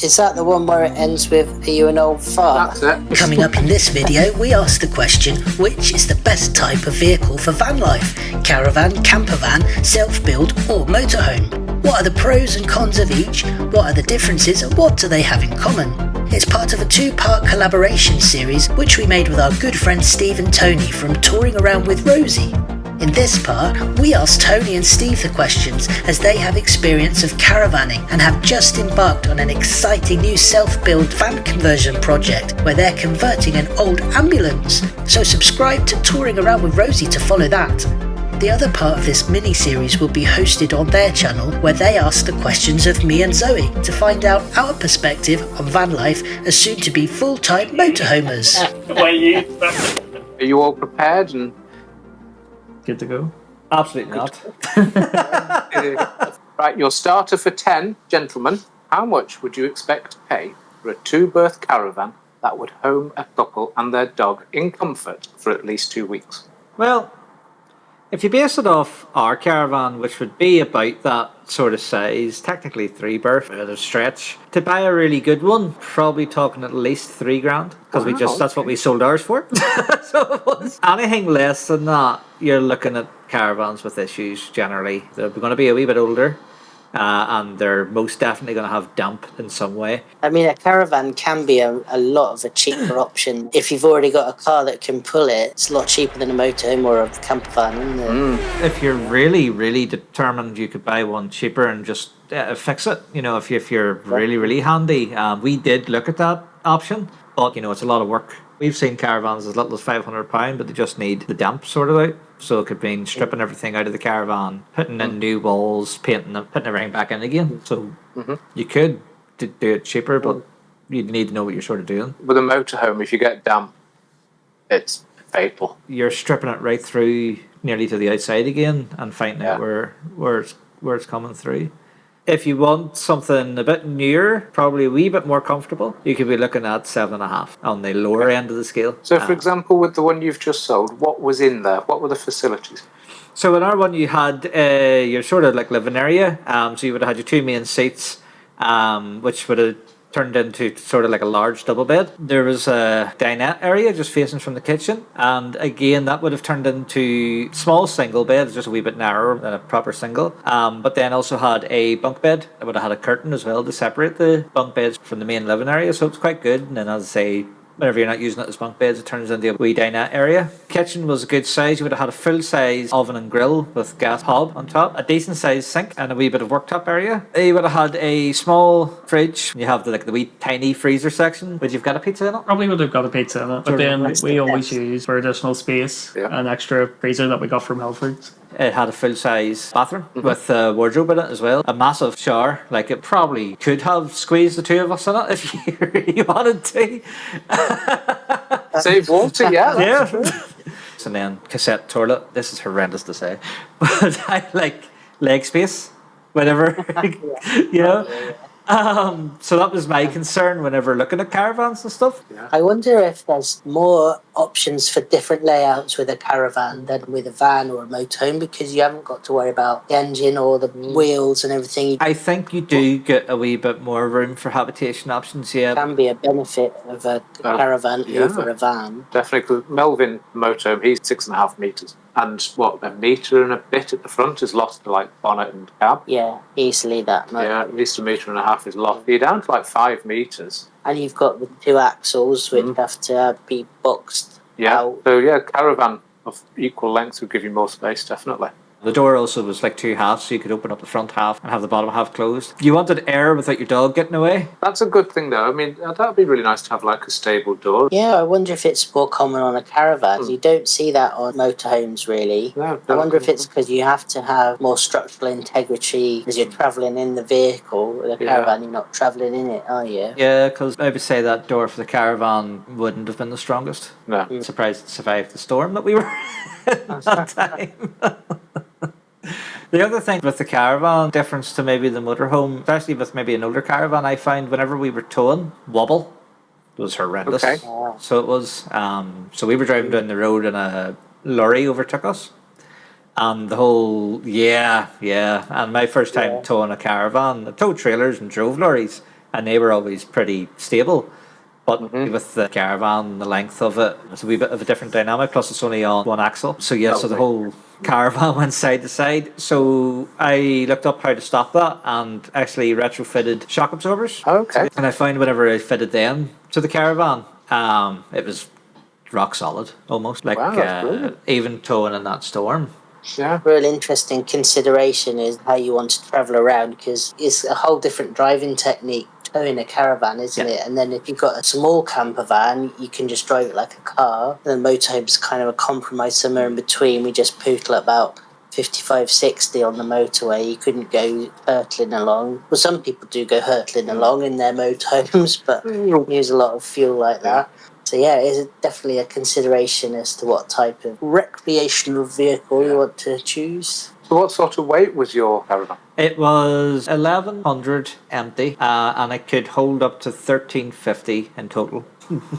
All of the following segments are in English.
Is that the one where it ends with, are you an old fart? That's it. Coming up in this video, we ask the question, which is the best type of vehicle for van life? Caravan, campervan, self-build or motorhome? What are the pros and cons of each? What are the differences and what do they have in common? It's part of a two-part collaboration series which we made with our good friends Steve and Tony from Touring Around With Rosie. In this part, we asked Tony and Steve the questions as they have experience of caravanning and have just embarked on an exciting new self-build van conversion project where they're converting an old ambulance. So subscribe to Touring Around With Rosie to follow that. The other part of this mini-series will be hosted on their channel where they ask the questions of me and Zoe to find out our perspective on van life as soon-to-be full-time motorhomers. Are you all prepared and good to go? Absolutely not. Right, your starter for 10, gentlemen. How much would you expect to pay for a two-berth caravan that would home a couple and their dog in comfort for at least 2 weeks? Well, if you base it off our caravan, which would be about that sort of size, technically 3-berth at a stretch, to buy a really good one, probably talking at least $3,000 because that's what we sold ours for. So it was anything less than that, you're looking at caravans with issues generally. They're going to be a wee bit older. And they're most definitely going to have damp in some way. I mean, a caravan can be a lot of a cheaper option. If you've already got a car that can pull it, it's a lot cheaper than a motorhome or a camper van, isn't it? If you're really, really determined, you could buy one cheaper and just fix it. You know, if you're really, really handy. We did look at that option, but, you know, it's a lot of work. We've seen caravans as little as £500, but they just need the damp sorted out. So it could mean stripping everything out of the caravan, putting in new walls, painting them, putting everything back in again. So you could do it cheaper, but you need to know what you're sort of doing. With a motorhome, if you get damp, it's fatal. You're stripping it right through nearly to the outside again and finding out where it's coming through. If you want something a bit newer, probably a wee bit more comfortable, you could be looking at 7.5 on the lower end of the scale. So, for example, with the one you've just sold, what was in there? What were the facilities? So in our one, you had your sort of like living area. So you would have had your 2 main seats, which would have turned into sort of like a large double bed. There was a dinette area just facing from the kitchen, and again that would have turned into small single bed, just a wee bit narrower than a proper single, but then also had a bunk bed. It would have had a curtain as well to separate the bunk beds from the main living area, so it's quite good. And then, as I say, whenever you're not using it as bunk beds, it turns into a wee dinette area. Kitchen was a good size. You would have had a full size oven and grill with gas hob on top, a decent size sink, and a wee bit of worktop area. You would have had a small fridge. You have the wee tiny freezer section. Would you've got a pizza in it? Probably would have got a pizza in it, but then we always use for additional space an extra freezer that we got from Melvyn. It had a full-size bathroom with a wardrobe in it as well. A massive shower. Like, it probably could have squeezed the two of us in it if you really wanted to. Save water, yeah. And then cassette toilet. This is horrendous to say, but I like leg space whenever, you know. So that was my concern whenever looking at caravans and stuff. I wonder if there's more options for different layouts with a caravan than with a van or a motorhome, because you haven't got to worry about the engine or the wheels and everything. I think you do get a wee bit more room for habitation options, It can be a benefit of a caravan over a van. Definitely, because Melvyn motorhome, he's 6.5 metres. And a metre and a bit at the front is lost to like bonnet and cab. Yeah, easily that much. Yeah, at least 1.5 metres is lost. You're down to like 5 metres. And you've got the 2 axles which have to be boxed out. So caravan of equal length would give you more space, definitely. The door also was like 2 halves, so you could open up the front half and have the bottom half closed. You wanted air without your dog getting away? That's a good thing, though. I mean, that would be really nice to have like a stable door. Yeah, I wonder if it's more common on a caravan. You don't see that on motorhomes, really. No, I wonder if it's because you have to have more structural integrity as you're travelling in the vehicle. With a caravan, you're not travelling in it, are you? Yeah, because I would say that door for the caravan wouldn't have been the strongest. No. I'm surprised it survived the storm that we were in at that time. The other thing with the caravan, difference to maybe the motorhome, especially with maybe an older caravan, I find whenever we were towing, wobble was horrendous. Okay. So it was, so we were driving down the road and a lorry overtook us. And the whole, and my first time towing a caravan, I towed trailers and drove lorries. and they were always pretty stable. But with the Caravan, the length of it, it's a wee bit of a different dynamic. Plus, it's only on one axle. So so the whole Caravan went side to side. So I looked up how to stop that and actually retrofitted shock absorbers. Okay. And I found whenever I fitted them to the Caravan, it was rock solid, almost like even towing in that storm. Yeah. Real interesting consideration is how you want to travel around, because it's a whole different driving technique towing a caravan, isn't it? And then if you've got a small camper van, you can just drive it like a car. And then motorhome's kind of a compromise somewhere in between. We just poodle at about 55, 60 on the motorway. You couldn't go hurtling along. Well, some people do go hurtling along in their motorhomes, but use a lot of fuel like that. So yeah, it's definitely a consideration as to what type of recreational vehicle you want to choose. So what sort of weight was your caravan? It was 1,100 empty, and it could hold up to 1,350 in total.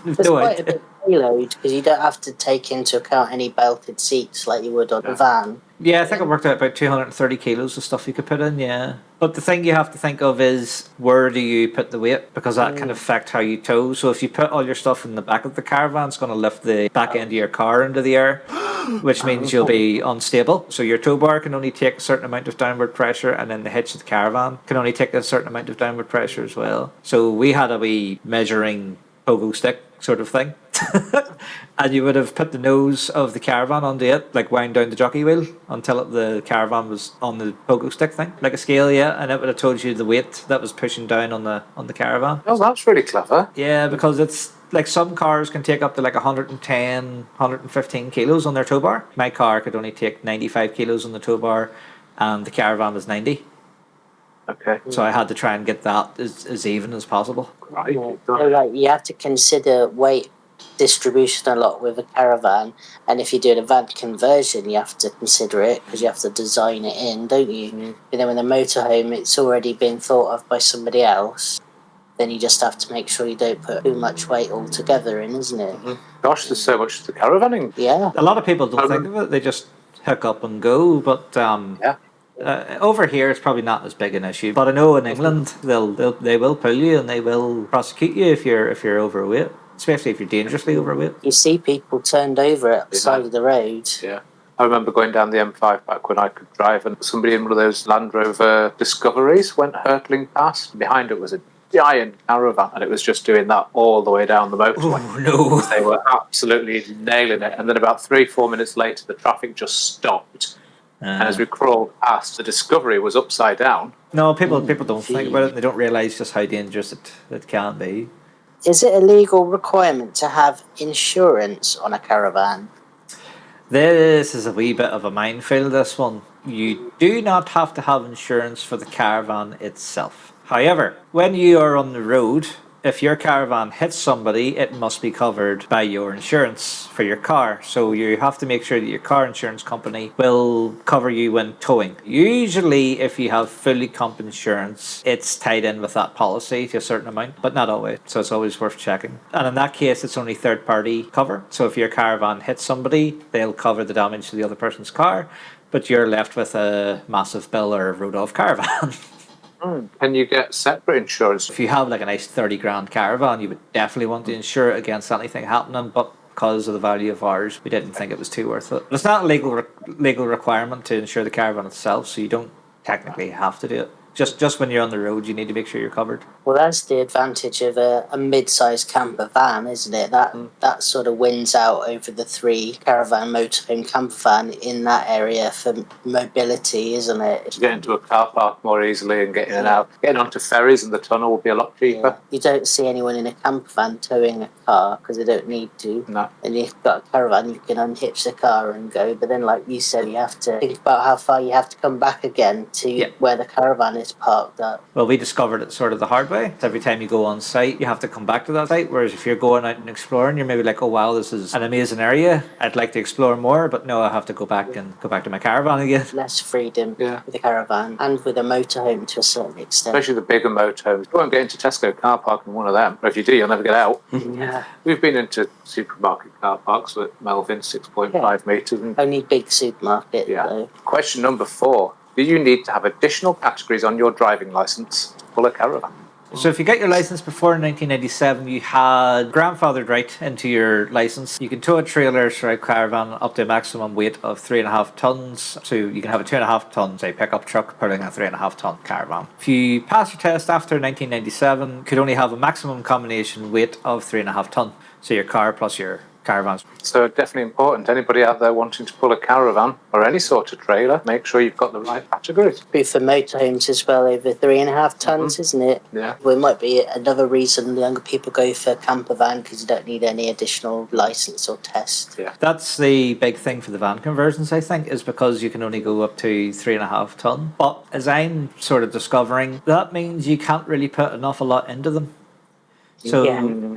It's quite a big payload, because you don't have to take into account any belted seats like you would on a van. Yeah, I think it worked out about 230 kilos of stuff you could put in, yeah. But the thing you have to think of is, where do you put the weight? Because that can affect how you tow. So if you put all your stuff in the back of the caravan, it's going to lift the back end of your car into the air, which means you'll be unstable. So your tow bar can only take a certain amount of downward pressure, and then the hitch of the caravan can only take a certain amount of downward pressure as well. So we had a wee measuring pogo stick sort of thing. And you would have put the nose of the caravan onto it, like wound down the jockey wheel until the caravan was on the pogo stick thing, like a scale, and it would have told you the weight that was pushing down on the caravan. Oh, that's really clever. Yeah, because it's like some cars can take up to like 110, 115 kilos on their tow bar. My car could only take 95 kilos on the tow bar, and the caravan was 90. Okay. So I had to try and get that as even as possible. Right. So, like, you have to consider weight distribution a lot with a caravan, and if you're doing a van conversion, you have to consider it, because you have to design it in, don't you? But then with a motorhome, it's already been thought of by somebody else. Then you just have to make sure you don't put too much weight altogether in, isn't it? Gosh, there's so much to caravanning. Yeah. A lot of people don't think of it; they just hook up and go. But over here, it's probably not as big an issue. But I know in England, they will pull you and they will prosecute you if you're overweight, especially if you're dangerously overweight. You see people turned over at the side of the road. Yeah. I remember going down the M5 back when I could drive, and somebody in one of those Land Rover Discoveries went hurtling past. Behind it was a giant caravan, and it was just doing that all the way down the motorway. Oh, no. They were absolutely nailing it. And then about 3-4 minutes later, the traffic just stopped. And as we crawled past, the Discovery was upside down. No, people don't think about it. They don't realise just how dangerous it can be. Is it a legal requirement to have insurance on a caravan? This is a wee bit of a minefield, this one. You do not have to have insurance for the caravan itself. However, when you are on the road, if your caravan hits somebody, it must be covered by your insurance for your car. So you have to make sure that your car insurance company will cover you when towing. Usually, if you have fully comp insurance, it's tied in with that policy to a certain amount, but not always. So it's always worth checking. And in that case, it's only third-party cover. So if your caravan hits somebody, they'll cover the damage to the other person's car, but you're left with a massive bill or wrote-off caravan. Can you get separate insurance? If you have like a nice 30 grand caravan, you would definitely want to insure it against anything happening, but because of the value of ours, we didn't think it was too worth it. It's not a legal requirement to insure the caravan itself, so you don't technically have to do it. Just when you're on the road, you need to make sure you're covered. Well, that's the advantage of a mid-sized camper van, isn't it? That sort of wins out over the 3 caravan, motorhome, camper van in that area for mobility, isn't it? Get into a car park more easily and get in and out. Getting onto ferries in the tunnel will be a lot cheaper. Yeah. You don't see anyone in a camper van towing a car because they don't need to. No. And if you've got a caravan, you can unhitch the car and go. But then, like you said, you have to think about how far you have to come back again to where the caravan is parked up. Well, we discovered it sort of the hard way. Every time you go on site, you have to come back to that site. Whereas if you're going out and exploring, you're maybe like, oh wow, this is an amazing area. I'd like to explore more, but no, I have to go back to my caravan again. Less freedom with a caravan and with a motorhome to a certain extent. Especially the bigger motorhomes. You won't get into Tesco car park in one of them. Or if you do, you'll never get out. Yeah. We've been into supermarket car parks with Melvyn, 6.5 metres. And only big supermarket, though. Question number 4. Do you need to have additional categories on your driving licence to pull a caravan? So if you get your license before 1997, you had grandfathered right into your license. You can tow a trailer throughout Caravan up to a maximum weight of 3.5 tons. So you can have a 2.5 ton, say, pickup truck pulling a 3.5 ton Caravan. If you pass your test after 1997, you could only have a maximum combination weight of 3.5 ton. So your car plus your Caravans. So definitely important. Anybody out there wanting to pull a caravan or any sort of trailer, make sure you've got the right categories. Be for motorhomes as well, over 3.5 tons, isn't it? Yeah. Well, it might be another reason younger people go for camper van, because you don't need any additional license or test. Yeah. That's the big thing for the van conversions, I think, is because you can only go up to 3.5 ton. But as I'm sort of discovering, that means you can't really put an awful lot into them. So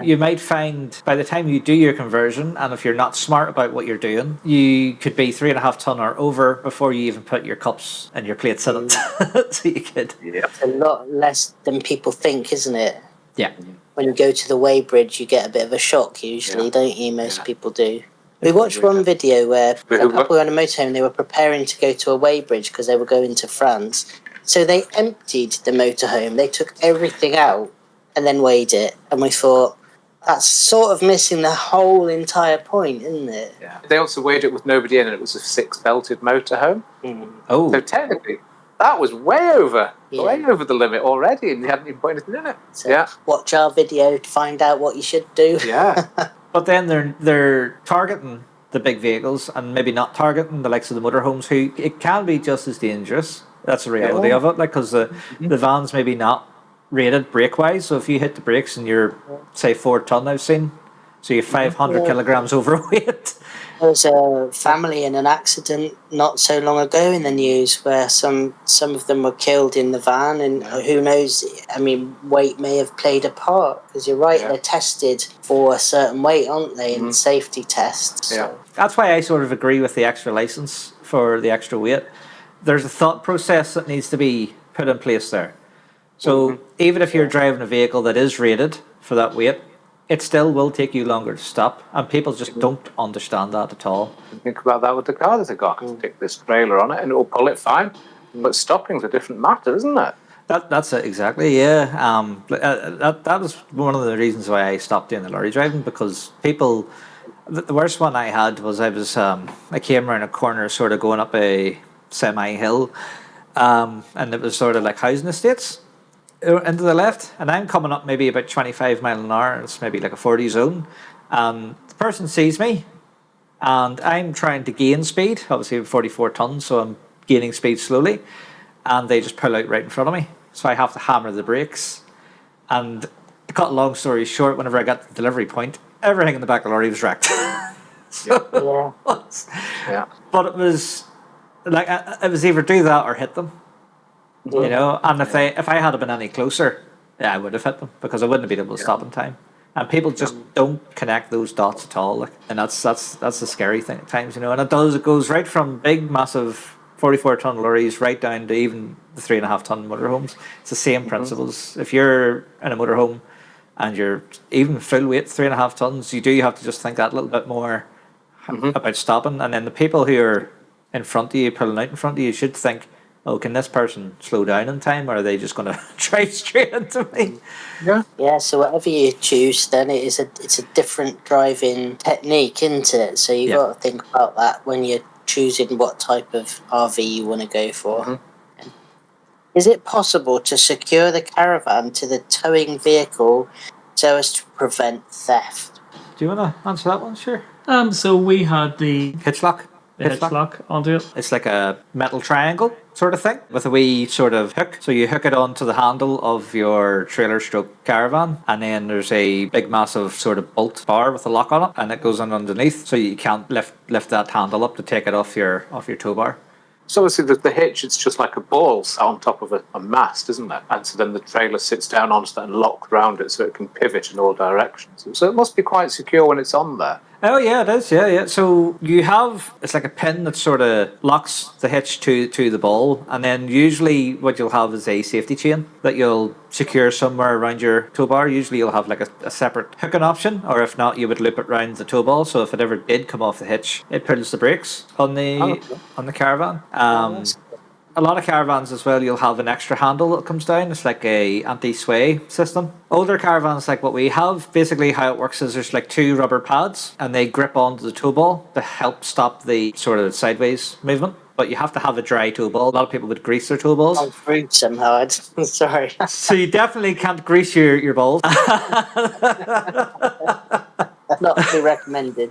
you might find by the time you do your conversion, and if you're not smart about what you're doing, you could be 3.5 ton or over before you even put your cups and your plates in it. So you could. Yeah. It's a lot less than people think, isn't it? Yeah. When you go to the weighbridge, you get a bit of a shock usually, don't you? Most people do. We watched one video where a couple were on a motorhome, they were preparing to go to a weighbridge because they were going to France. So they emptied the motorhome, they took everything out and then weighed it. And we thought, that's sort of missing the whole entire point, isn't it? Yeah. They also weighed it with nobody in, and it was a 6-belted motorhome. Oh. So technically, that was way over the limit already, and you hadn't even put anything in it. So watch our video to find out what you should do. Yeah. But then they're targeting the big vehicles and maybe not targeting the likes of the motorhomes, who it can be just as dangerous. That's the reality of it, like, because the van's maybe not rated brake wise. So if you hit the brakes and you're, say, 4 ton, I've seen, so you're 500 kilograms overweight. There was a family in an accident not so long ago in the news where some of them were killed in the van, and who knows, I mean, weight may have played a part, because you're right, they're tested for a certain weight, aren't they, in safety tests. So. That's why I sort of agree with the extra license for the extra weight. There's a thought process that needs to be put in place there. So even if you're driving a vehicle that is rated for that weight, it still will take you longer to stop, and people just don't understand that at all. Think about that with the car that they got. Stick this trailer on it and it'll pull it fine. But stopping's a different matter, isn't it? That's it, exactly, yeah. That was one of the reasons why I stopped doing the lorry driving, because people... The worst one I had was I came around a corner sort of going up a semi-hill, and it was sort of like housing estates into the left, and I'm coming up maybe about 25 mile an hour, and it's maybe like a 40 zone, and the person sees me, and I'm trying to gain speed, obviously 44 tons, so I'm gaining speed slowly, and they just pull out right in front of me, so I have to hammer the brakes. And to cut a long story short, whenever I got to the delivery point, everything in the back of the lorry was wrecked. But it was like, it was either do that or hit them. You know, and if I had been any closer, I would have hit them, because I wouldn't have been able to stop in time. And people just don't connect those dots at all, like, and that's the scary thing at times, you know. And it goes right from big, massive 44-ton lorries right down to even the 3.5-ton motorhomes. It's the same principles. If you're in a motorhome and you're even full weight 3.5 tons, you do have to just think that little bit more about stopping. And then the people who are in front of you, pulling out in front of you, should think, oh, can this person slow down in time, or are they just going to drive straight into me? Yeah, so whatever you choose, then it's a different driving technique, isn't it? So you got to think about that when you're choosing what type of RV you want to go for. Is it possible to secure the Caravan to the towing vehicle so as to prevent theft? Do you want to answer that one? Sure. So we had the Hitch lock onto it. It's like a metal triangle sort of thing with a wee sort of hook. So you hook it onto the handle of your trailer stroke Caravan, and then there's a big massive sort of bolt bar with a lock on it, and it goes in underneath, so you can't lift that handle up to take it off your tow bar. So obviously the hitch, it's just like a ball sat on top of a mast, isn't it? And so then the trailer sits down onto that and locks around it so it can pivot in all directions. So it must be quite secure when it's on there. Oh yeah, it is. Yeah. So you have, it's like a pin that sort of locks the hitch to the ball, and then usually what you'll have is a safety chain that you'll secure somewhere around your tow bar. Usually you'll have like a separate hooking option, or if not, you would loop it around the tow ball. So if it ever did come off the hitch, it pulls the brakes on the Caravan. A lot of caravans as well, you'll have an extra handle that comes down. It's like a anti-sway system. Older caravans like what we have, basically how it works is there's like 2 rubber pads and they grip onto the tow ball to help stop the sort of sideways movement. But you have to have a dry tow ball. A lot of people would grease their tow balls. I'm through somehow. Sorry. So you definitely can't grease your balls. Not to be recommended.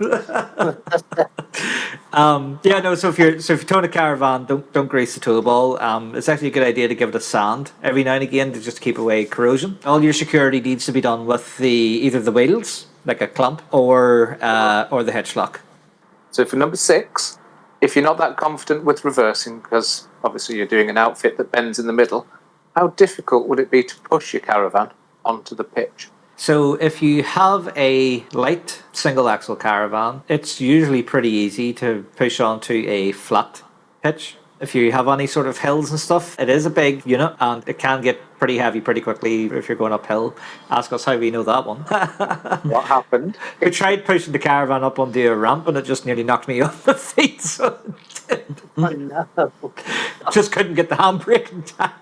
So if you're towing a caravan, don't grease the tow ball. It's actually a good idea to give it a sand every now and again to just keep away corrosion. All your security needs to be done with either the wheels, like a clamp, or the hitch lock. So for number 6, if you're not that confident with reversing, because obviously you're doing an outfit that bends in the middle, how difficult would it be to push your caravan onto the pitch? So if you have a light single axle caravan, it's usually pretty easy to push onto a flat pitch. If you have any sort of hills and stuff, it is a big unit and it can get pretty heavy pretty quickly if you're going uphill. Ask us how we know that one. What happened? We tried pushing the caravan up onto a ramp and it just nearly knocked me off the feet. So Oh no. just couldn't get the handbrake in time.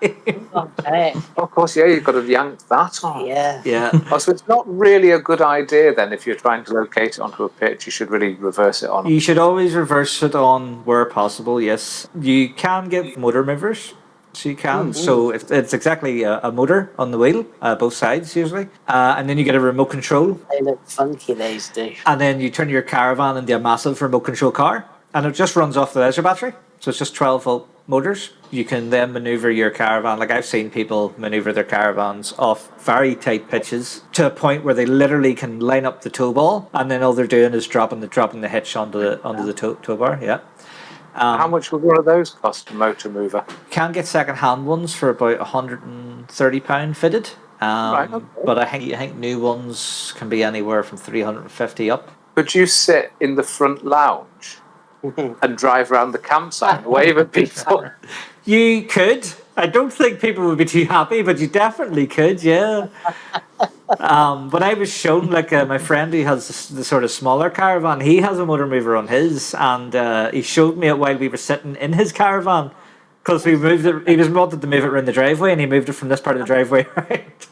Okay. Of course, yeah, you've got to yank that on. Yeah. Yeah. Oh, so it's not really a good idea then if you're trying to locate it onto a pitch. You should really reverse it on. You should always reverse it on where possible, yes. You can get motor movers. So you can. So it's exactly a motor on the wheel, both sides usually. And then you get a remote control. They look funky, these do. And then you turn your caravan into a massive remote control car. And it just runs off the leisure battery. So it's just 12-volt motors. You can then maneuver your caravan. Like I've seen people maneuver their caravans off very tight pitches to a point where they literally can line up the tow ball. And then all they're doing is dropping the hitch onto the tow bar. Yeah. How much would one of those cost a motor mover? Can get second-hand ones for about £130 fitted. Right, okay. But I think new ones can be anywhere from 350 up. Could you sit in the front lounge and drive around the campsite and wave at people? You could. I don't think people would be too happy, but you definitely could, yeah. But I was shown, my friend who has the sort of smaller caravan, he has a motor mover on his, and he showed me it while we were sitting in his caravan. Because we moved it, he was wanted to move it around the driveway, and he moved it from this part of the driveway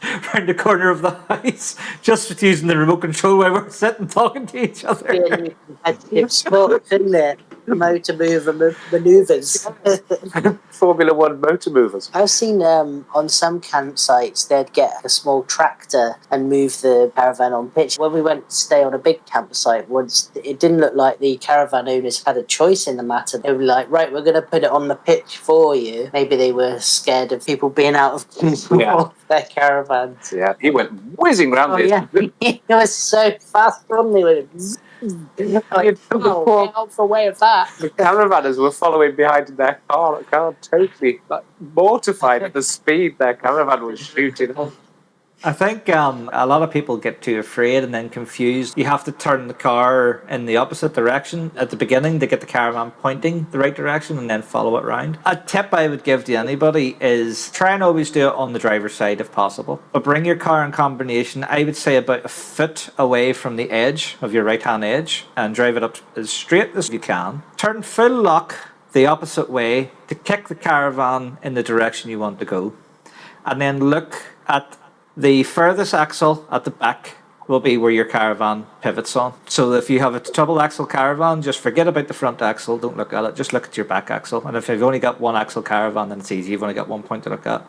around the corner of the house, just with using the remote control while we were sitting talking to each other. Yeah, competitive sport, isn't it? Motor mover manoeuvres. Formula One motor movers. I've seen on some campsites they'd get a small tractor and move the caravan on pitch. When we went to stay on a big campsite once, it didn't look like the caravan owners had a choice in the matter. They were like, right, we're going to put it on the pitch for you. Maybe they were scared of people being out of control of their caravans. Yeah, he went whizzing round it. Yeah. It was so fast, wasn't he? Like, get out the way of that. The caravanners were following behind in their car, totally mortified at the speed their caravan was shooting. I think a lot of people get too afraid and then confused. You have to turn the car in the opposite direction at the beginning to get the caravan pointing the right direction and then follow it round. A tip I would give to anybody is try and always do it on the driver's side if possible. But bring your car in combination, I would say about a foot away from the edge of your right hand edge and drive it up as straight as you can. Turn full lock the opposite way to kick the caravan in the direction you want to go. And then look at the furthest axle at the back will be where your caravan pivots on. So if you have a double axle caravan, just forget about the front axle, don't look at it, just look at your back axle. And if you've only got one axle caravan, then it's easy, you've only got 1 point to look at.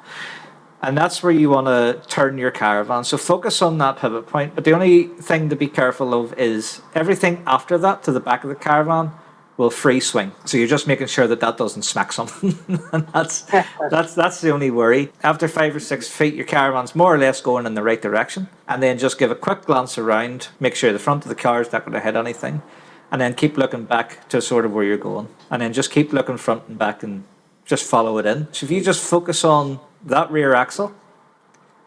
And that's where you want to turn your caravan. So focus on that pivot point. But the only thing to be careful of is everything after that to the back of the caravan will free swing. So you're just making sure that doesn't smack something. And that's the only worry. After 5 or 6 feet, your caravan's more or less going in the right direction. And then just give a quick glance around, make sure the front of the car is not going to hit anything. And then keep looking back to sort of where you're going. And then just keep looking front and back and just follow it in. So if you just focus on that rear axle,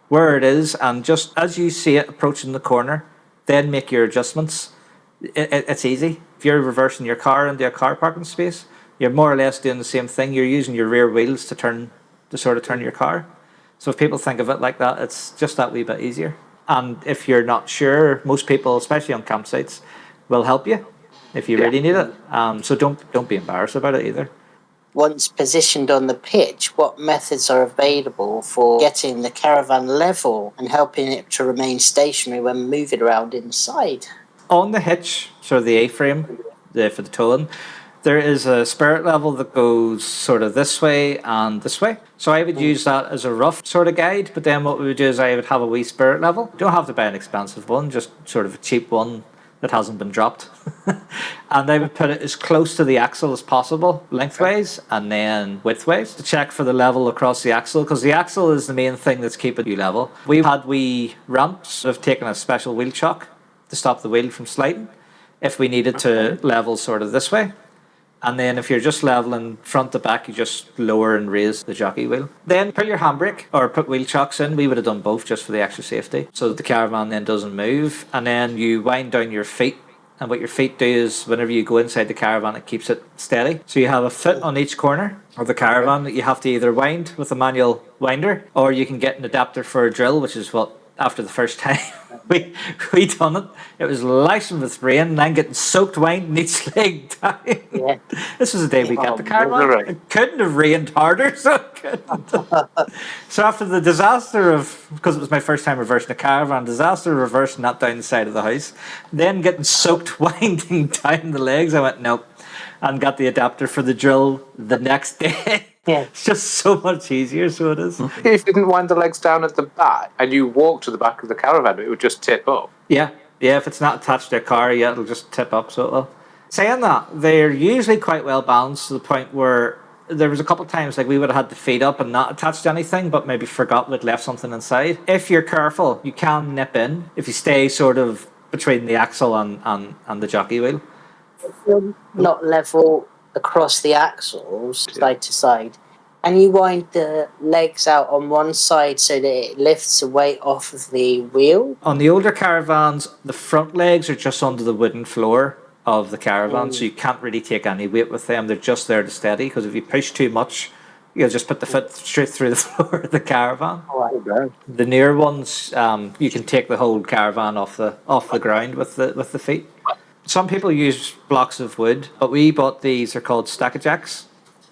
where it is, and just as you see it approaching the corner, then make your adjustments. It's easy. If you're reversing your car into a car parking space, you're more or less doing the same thing. You're using your rear wheels to sort of turn your car. So if people think of it like that, it's just that wee bit easier. And if you're not sure, most people, especially on campsites, will help you if you really need it. So don't be embarrassed about it either. once positioned on the pitch, what methods are available for getting the caravan level and helping it to remain stationary when moving around inside? On the hitch, so the A-frame for the towing, there is a spirit level that goes sort of this way and this way. So I would use that as a rough sort of guide, but then what we would do is I would have a wee spirit level. You don't have to buy an expensive one, just sort of a cheap one that hasn't been dropped. And I would put it as close to the axle as possible, lengthways and then widthways, to check for the level across the axle, because the axle is the main thing that's keeping you level. We had wee ramps. I've taken a special wheel chock to stop the wheel from sliding if we needed to level sort of this way. And then if you're just leveling front to back, you just lower and raise the jockey wheel. Then put your handbrake or put wheel chocks in. We would have done both just for the extra safety, so that the caravan then doesn't move. And then you wind down your feet. And what your feet do is whenever you go inside the caravan, it keeps it steady. So you have a foot on each corner of the caravan that you have to either wind with a manual winder, or you can get an adapter for a drill, which is what, after the first time we done it, it was lashing with rain and I'm getting soaked winding each leg down. Yeah. This was the day we got the caravan. It couldn't have rained harder, so it couldn't. So after the disaster of, because it was my first time reversing a caravan, disaster of reversing that down the side of the house, then getting soaked winding down the legs, I went nope, and got the adapter for the drill the next day. Yeah. It's just so much easier, so it is. If you didn't wind the legs down at the back and you walked to the back of the caravan, it would just tip up. Yeah, if it's not attached to a car, yeah, it'll just tip up, so it will. Saying that, they're usually quite well balanced to the point where there was a couple of times like we would have had the feet up and not attached to anything, but maybe forgot we'd left something inside. If you're careful, you can nip in if you stay sort of between the axle and the jockey wheel. If you're not level across the axles, side to side, and you wind the legs out on one side so that it lifts the weight off of the wheel. On the older caravans, the front legs are just under the wooden floor of the caravan, so you can't really take any weight with them. They're just there to steady, because if you push too much, you'll just put the foot straight through the floor of the caravan. Right. The newer ones, you can take the whole caravan off the ground with the feet. Some people use blocks of wood, but we bought these. They're called stack-a-jacks,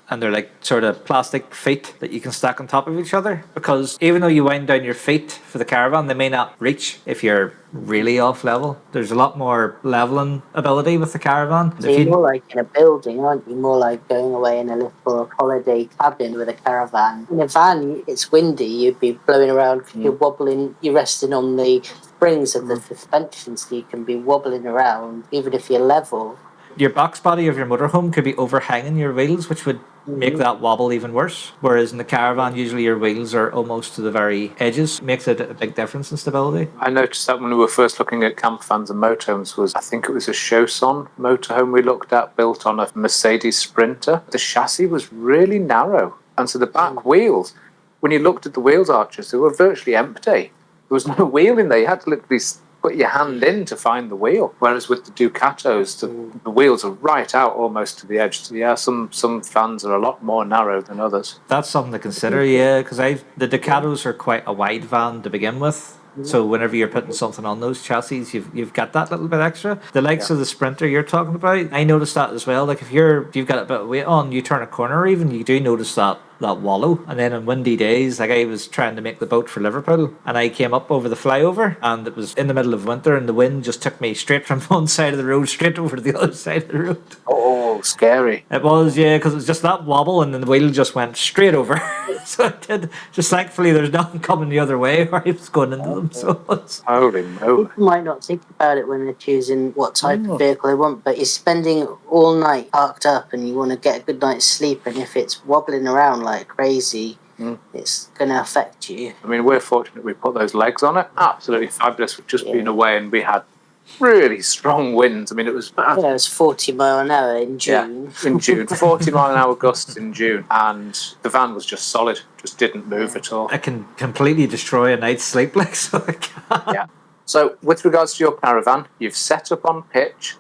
and they're like sort of plastic feet that you can stack on top of each other, because even though you wind down your feet for the caravan, they may not reach if you're really off level. There's a lot more leveling ability with the caravan. So you're more like in a building, aren't you? More like going away in a little holiday cabin with a caravan. In a van, it's windy, you'd be blowing around because you're wobbling, you're resting on the springs of the suspension, so you can be wobbling around even if you're level. Your box body of your motorhome could be overhanging your wheels, which would make that wobble even worse. Whereas in the caravan, usually your wheels are almost to the very edges. Makes it a big difference in stability. I noticed that when we were first looking at camper vans and motorhomes, I think it was a Choson motorhome we looked at, built on a Mercedes Sprinter. The chassis was really narrow, and so the back wheels, when you looked at the wheels arches, they were virtually empty. There was no wheel in there. You had to literally put your hand in to find the wheel. Whereas with the Ducatos, the wheels are right out almost to the edge. So yeah, some vans are a lot more narrow than others. That's something to consider, yeah, because the Ducatos are quite a wide van to begin with. So whenever you're putting something on those chassis, you've got that little bit extra. The likes of the Sprinter you're talking about, I noticed that as well. Like if you've got a bit of weight on, you turn a corner even, you do notice that wallow. And then on windy days, like I was trying to make the boat for Liverpool, and I came up over the flyover, and it was in the middle of winter, and the wind just took me straight from one side of the road straight over to the other side of the road. Oh, scary. It was, yeah, because it was just that wobble, and then the wheel just went straight over. So it did. Just thankfully there's nothing coming the other way where I was going into them. So holy moly. People might not think about it when they're choosing what type of vehicle they want, but you're spending all night parked up and you want to get a good night's sleep, and if it's wobbling around like crazy, it's going to affect you. I mean, we're fortunate we put those legs on it. Absolutely fabulous. We've just been away and we had really strong winds. I mean, it was 40 mile an hour in June. Yeah, in June. 40 mile an hour gusts in June. And the van was just solid, just didn't move at all. I can completely destroy a night's sleep, like, so I can't. Yeah. So, with regards to your caravan, you've set up on pitch,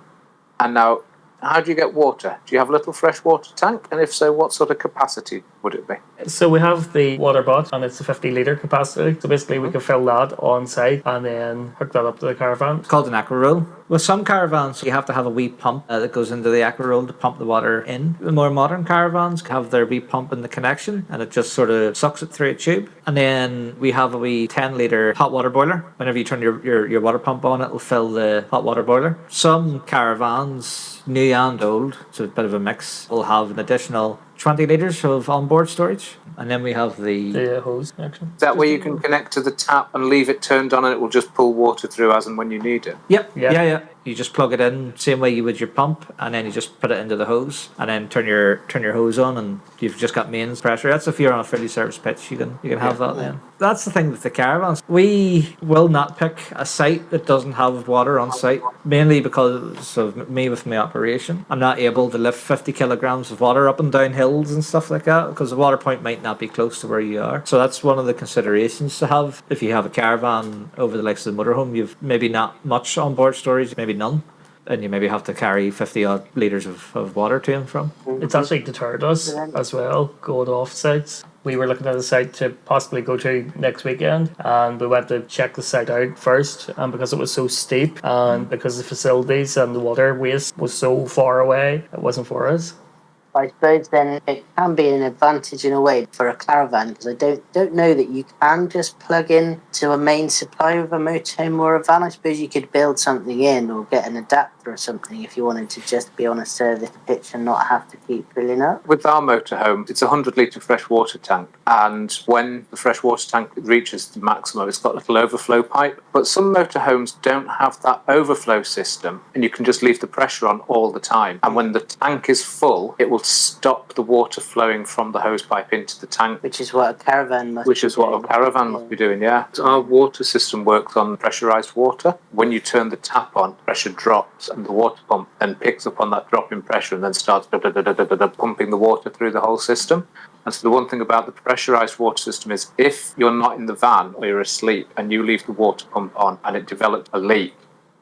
and now, how do you get water? Do you have a little freshwater tank? And if so, what sort of capacity would it be? So we have the water bot, and it's a 50-litre capacity. So basically, we can fill that on site and then hook that up to the caravan. It's called an aqua roll. With some caravans, you have to have a wee pump that goes into the aqua roll to pump the water in. The more modern caravans have their wee pump in the connection, and it just sort of sucks it through a tube. And then we have a wee 10-litre hot water boiler. Whenever you turn your water pump on, it will fill the hot water boiler. Some caravans, new and old, so it's a bit of a mix, will have an additional 20 litres of onboard storage. And then we have the hose connection. Is that where you can connect to the tap and leave it turned on and it will just pull water through as and when you need it? Yep. Yeah. You just plug it in, same way you would your pump, and then you just put it into the hose, and then turn your hose on, and you've just got mains pressure. That's if you're on a fully serviced pitch, you can have that then. That's the thing with the caravans. We will not pick a site that doesn't have water on site, mainly because of me with my operation. I'm not able to lift 50 kilograms of water up and down hills and stuff like that, because the water point might not be close to where you are. So that's one of the considerations to have. If you have a caravan over the likes of the motorhome, you've maybe not much onboard storage, maybe none, and you maybe have to carry 50 odd litres of water to and from. It's actually deterred us as well, going off sites. We were looking at a site to possibly go to next weekend, and we went to check the site out first, and because it was so steep and because the facilities and the water waste was so far away, it wasn't for us. I suppose then it can be an advantage in a way for a caravan, because I don't know that you can just plug in to a main supply of a motorhome or a van. I suppose you could build something in or get an adapter or something if you wanted to just be on a service pitch and not have to keep filling up. With our motorhome, it's a 100-litre freshwater tank, and when the freshwater tank reaches the maximum, it's got a little overflow pipe. But some motorhomes don't have that overflow system, and you can just leave the pressure on all the time. And when the tank is full, it will stop the water flowing from the hose pipe into the tank. Which is what a caravan must be doing. Which is what a caravan must be doing, yeah. So our water system works on pressurised water. When you turn the tap on, pressure drops, and the water pump then picks up on that drop in pressure and then starts pumping the water through the whole system. And so the one thing about the pressurised water system is if you're not in the van or you're asleep and you leave the water pump on and it develops a leak,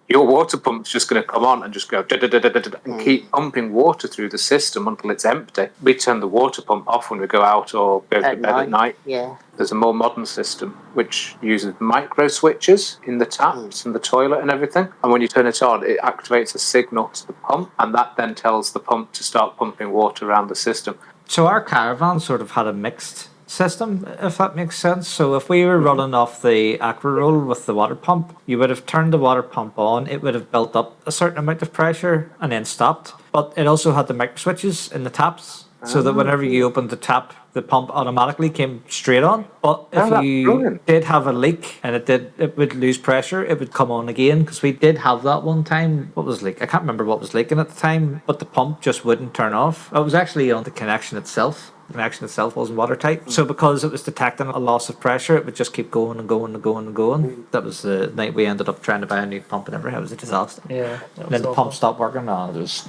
your water pump's just going to come on and just go and keep pumping water through the system until it's empty. We turn the water pump off when we go out or go to bed at night. Yeah. There's a more modern system which uses micro switches in the taps and the toilet and everything. And when you turn it on, it activates a signal to the pump, and that then tells the pump to start pumping water around the system. So our caravan sort of had a mixed system, if that makes sense. So if we were running off the aqua roll with the water pump, you would have turned the water pump on, it would have built up a certain amount of pressure and then stopped. But it also had the micro switches in the taps, so that whenever you opened the tap, the pump automatically came straight on. But if you did have a leak and it would lose pressure, it would come on again, because we did have that one time. What was leak? I can't remember what was leaking at the time, but the pump just wouldn't turn off. It was actually on the connection itself. The connection itself wasn't watertight. So because it was detecting a loss of pressure, it would just keep going and going and going and going. That was the night we ended up trying to buy a new pump and everything. It was a disaster. Yeah. And then the pump stopped working. Oh, it was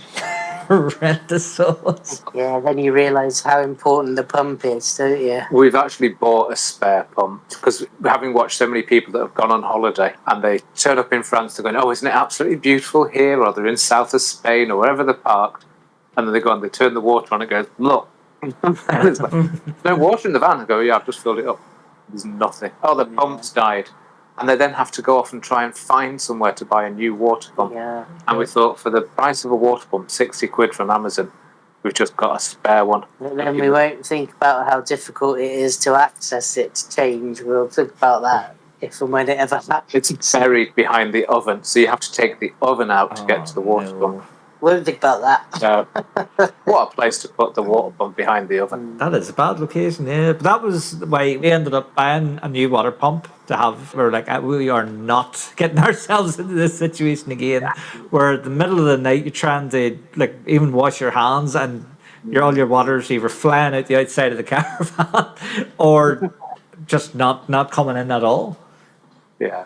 horrendous. Yeah, then you realise how important the pump is, don't you? We've actually bought a spare pump because having watched so many people that have gone on holiday and they turn up in France, they're going, oh, isn't it absolutely beautiful here? Or they're in south of Spain or wherever they're parked. And then they go and they turn the water on and it goes, look. It's like, no water in the van. I go, yeah, I've just filled it up. There's nothing. Oh, the pump's died. And they then have to go off and try and find somewhere to buy a new water pump. Yeah. And we thought, for the price of a water pump, 60 quid from Amazon, we've just got a spare one. And then we won't think about how difficult it is to access it, to change. We'll think about that if and when it ever happens. It's buried behind the oven, so you have to take the oven out to get to the water pump. Won't think about that. What a place to put the water pump behind the oven. That is a bad location, yeah. But that was why we ended up buying a new water pump to have. We were like, we are not getting ourselves into this situation again. Where in the middle of the night you're trying to like even wash your hands and all your water's either flying out the outside of the caravan or just not coming in at all. Yeah.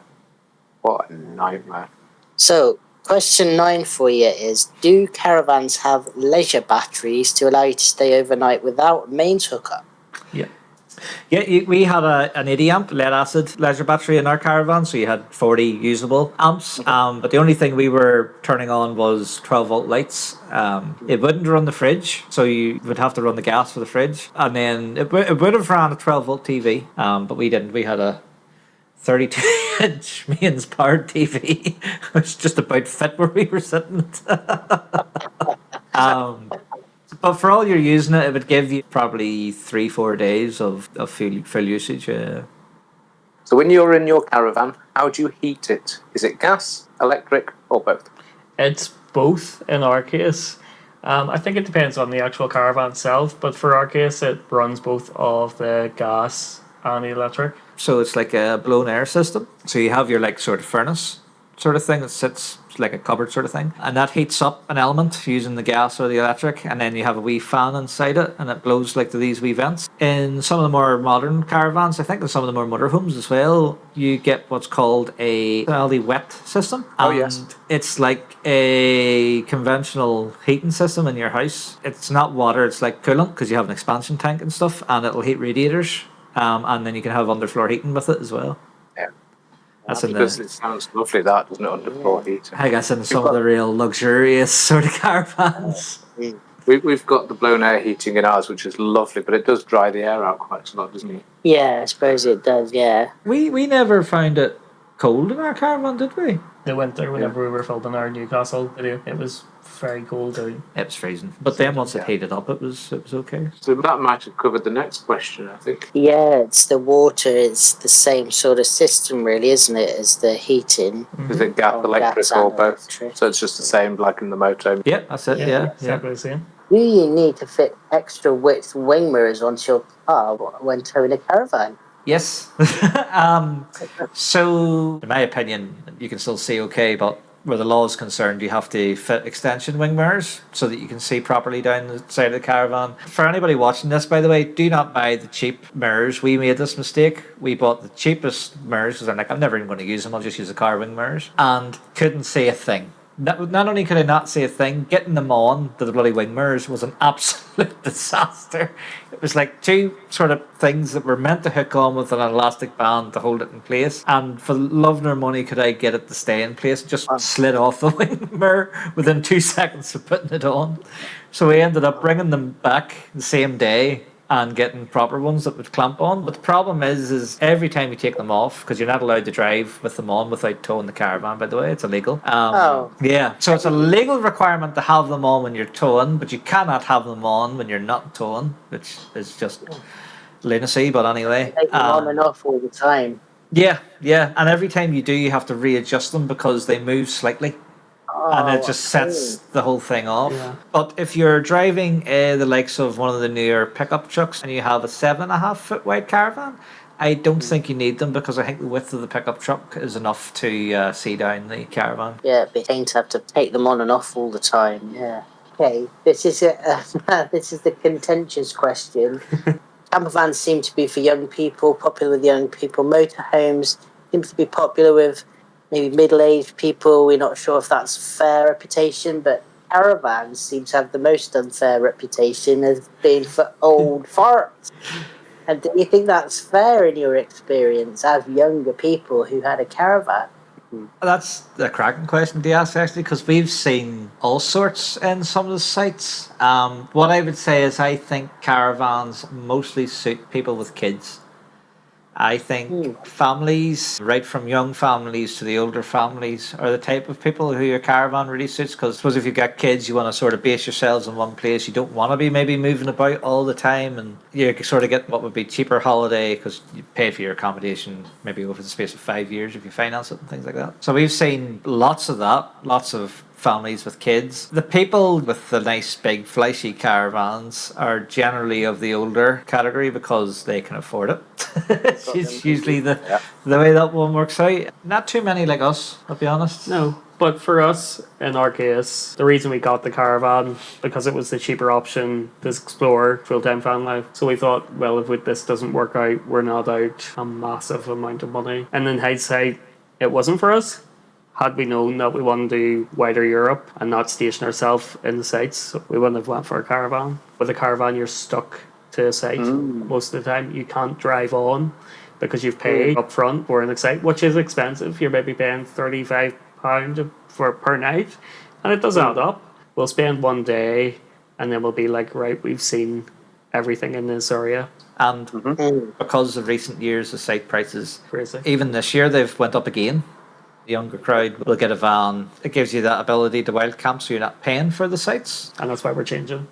What a nightmare. So, question 9 for you is, do caravans have leisure batteries to allow you to stay overnight without mains hookup? Yeah. We had an 80 amp lead acid leisure battery in our caravan, so you had 40 usable amps. But the only thing we were turning on was 12-volt lights. It wouldn't run the fridge, so you would have to run the gas for the fridge, and then it would have ran a 12-volt TV. But we didn't. We had a 32-inch mains powered TV, which just about fit where we were sitting. But for all you're using it, it would give you probably 3-4 days of full usage. So when you're in your caravan, how do you heat it? Is it gas, electric, or both? It's both in our case. I think it depends on the actual caravan itself, but for our case, it runs both of the gas and the electric. So it's like a blown air system. So you have your like sort of furnace sort of thing that sits like a cupboard sort of thing, and that heats up an element using the gas or the electric, and then you have a wee fan inside it, and it blows like these wee vents. In some of the more modern caravans, I think in some of the more motorhomes as well, you get what's called a wet system. Oh, yes. It's like a conventional heating system in your house. It's not water, it's like coolant, because you have an expansion tank and stuff, and it'll heat radiators, and then you can have underfloor heating with it as well. Yeah. That's because it sounds lovely, that, doesn't it, underfloor heating? I guess in some of the real luxurious sort of caravans. We've got the blown air heating in ours, which is lovely, but it does dry the air out quite a lot, doesn't it? Yeah, I suppose it does, yeah. We never found it cold in our caravan, did we? The winter, whenever we were filming our Newcastle video, it was very cold out. It was freezing. But then once it heated up, it was okay. So that might have covered the next question, I think. Yeah, it's the water. It's the same sort of system, really, isn't it, as the heating? Is it gas, electric, gas or and both? electric. So it's just the same, like in the motorhome. Yeah, that's it. Yeah. Exactly the same. Do you need to fit extra width wing mirrors onto your car when towing a caravan? Yes. So, in my opinion, you can still see okay, but where the law is concerned, you have to fit extension wing mirrors so that you can see properly down the side of the caravan. For anybody watching this, by the way, do not buy the cheap mirrors. We made this mistake. We bought the cheapest mirrors because I'm like, I'm never even going to use them. I'll just use the car wing mirrors. And couldn't see a thing. Not only could I not see a thing, getting them on to the bloody wing mirrors was an absolute disaster. It was like two sort of things that were meant to hook on with an elastic band to hold it in place, and for love nor money could I get it to stay in place. It just slid off the wing mirror within 2 seconds of putting it on. So we ended up bringing them back the same day and getting proper ones that would clamp on. But the problem is every time you take them off, because you're not allowed to drive with them on without towing the caravan, by the way, it's illegal. Yeah, so it's a legal requirement to have them on when you're towing, but you cannot have them on when you're not towing, which is just lunacy, but anyway. Take them on and off all the time. Yeah, and every time you do, you have to readjust them because they move slightly. And it just sets the whole thing off. Yeah. But if you're driving the likes of one of the newer pickup trucks and you have a 7.5 foot wide caravan, I don't think you need them because I think the width of the pickup truck is enough to see down the caravan. Yeah, it'd be a pain to have to take them on and off all the time. Yeah. Okay, this is the contentious question. Caravans seem to be for young people, popular with young people. Motorhomes seem to be popular with maybe middle-aged people. We're not sure if that's a fair reputation, but caravans seem to have the most unfair reputation as being for old farts. And do you think that's fair in your experience as younger people who had a caravan? That's a cracking question to ask, actually, because we've seen all sorts in some of the sites. What I would say is I think caravans mostly suit people with kids. I think families, right from young families to the older families, are the type of people who your caravan really suits. Because I suppose if you've got kids, you want to sort of base yourselves in one place. You don't want to be maybe moving about all the time, and you sort of get what would be cheaper holiday because you pay for your accommodation maybe over the space of 5 years if you finance it and things like that. So we've seen lots of that, lots of families with kids. The people with the nice big flashy caravans are generally of the older category because they can afford it. It's usually the way that one works out. Not too many like us, I'll be honest. No, but for us, in our case, the reason we got the caravan, because it was the cheaper option to explore full-time van life. So we thought, well, if this doesn't work out, we're not out a massive amount of money. And in hindsight, it wasn't for us. Had we known that we wanted to do wider Europe and not station ourselves in the sites, we wouldn't have went for a caravan. With a caravan, you're stuck to a site. Most of the time you can't drive on because you've paid up front for an site, which is expensive. You're maybe paying £35 per night, and it does add up. We'll spend one day and then we'll be like, right, we've seen everything in this area. And because of recent years, the site prices, Crazy. even this year, they've went up again. The younger crowd will get a van. It gives you that ability to wild camp, so you're not paying for the sites. And that's why we're changing.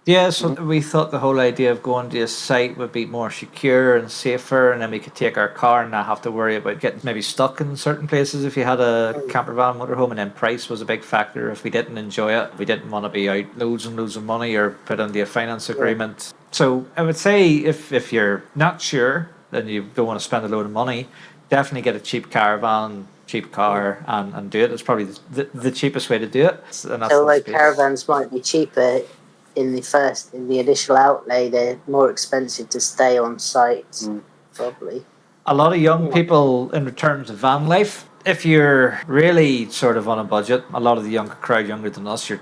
Yeah, so we thought the whole idea of going to a site would be more secure and safer, and then we could take our car and not have to worry about getting maybe stuck in certain places if you had a camper van, motorhome, and then price was a big factor. If we didn't enjoy it, we didn't want to be out loads and loads of money or put into a finance agreement. So I would say if you're not sure and you don't want to spend a load of money, definitely get a cheap caravan, cheap car, and do it. It's probably the cheapest way to do it. And that's Although caravans might be cheaper in the initial outlay, they're more expensive to stay on site, probably. A lot of young people in terms of van life, if you're really sort of on a budget, a lot of the younger crowd, younger than us, you're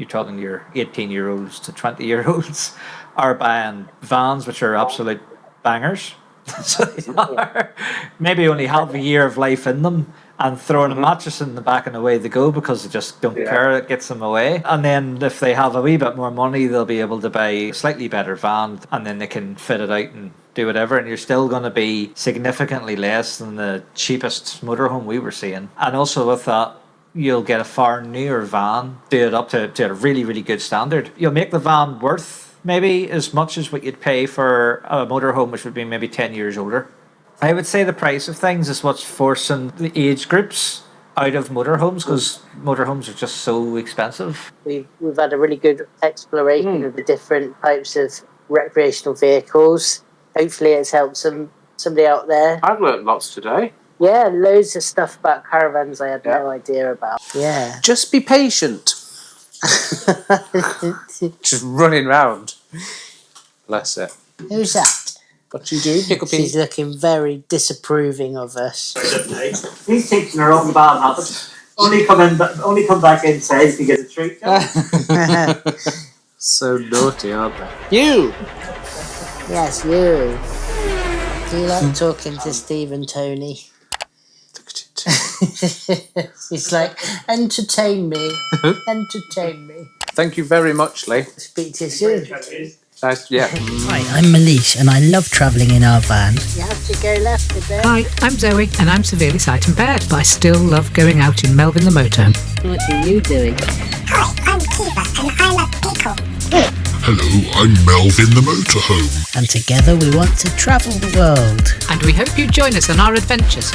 talking your 18-year-olds to 20-year-olds, are buying vans which are absolute bangers. So they are maybe only half a year of life in them, and throwing a mattress in the back and away they go because they just don't care. It gets them away. And then if they have a wee bit more money, they'll be able to buy a slightly better van, and then they can fit it out and do whatever, and you're still going to be significantly less than the cheapest motorhome we were seeing. And also with that, you'll get a far newer van, do it up to a really, really good standard. You'll make the van worth maybe as much as what you'd pay for a motorhome, which would be maybe 10 years older. I would say the price of things is what's forcing the age groups out of motorhomes, because motorhomes are just so expensive. We've had a really good exploration of the different types of recreational vehicles. Hopefully it's helped somebody out there. I've learnt lots today. Yeah, loads of stuff about caravans I had no idea about. Yeah. Just be patient. Just running round. Bless it. Who's that? What you do, Pickle She's looking very disapproving of us. He's teaching her own bad habits. Only come back inside if you get a treat. So naughty, aren't they? You! Yes, you. Do you like talking to Steve and Tony? She's like, entertain me. Entertain me. Thank you very much, Lee. Speak to you soon. Nice, yeah. Hi, I'm Malish and I love travelling in our van. You have to go left a bit. Hi, I'm Zoe and I'm severely sight impaired, but I still love going out in Melvyn the motorhome. What are you doing? Hi, I'm Keeva and I love Pickle. Hello, I'm Melvyn the motorhome. And together we want to travel the world. And we hope you join us on our adventures.